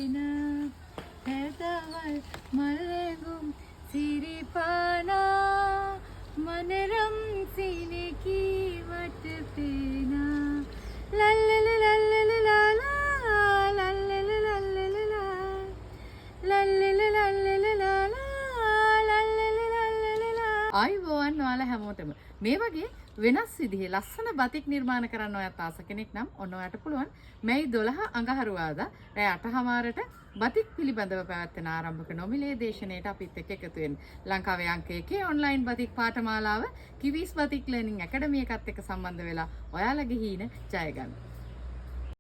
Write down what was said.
පේන හැදවල් මල්ලෙගුම් සිරිපානා මනරම් සිනකී වට පේනා ලල්ලල ලල්ලල ලාලා ලල්ලල ලල්ලල ලා ලල්ලල ලල්ලල ලාලා ලල්ලල ලල්ලල ලා ආයුබෝවන් ඔයාලා හැමෝටම මේ වගේ වෙනස් විදිහේ ලස්සන බතික් නිර්මාණ කරන්න ඔයත් ආස කෙනෙක් නම් ඔන්න ඔයාට පුළුවන් මැයි 12 අඟහරුවාදා රෑ 8:00ට බතික් පිළිබඳව පැවැත්වෙන ආරම්භක නොමිලේ දේශනයට අපිත් එක්ක එකතු වෙන්න. ලංකාවේ අංක 1 ඔන්ලයින් බතික් පාඨමාලාව කිවිස් බතික් ලර්නින් ඇකඩමි එකත් එක්ක සම්බන්ධ වෙලා ඔයාලගේ හීන ජය ගන්න.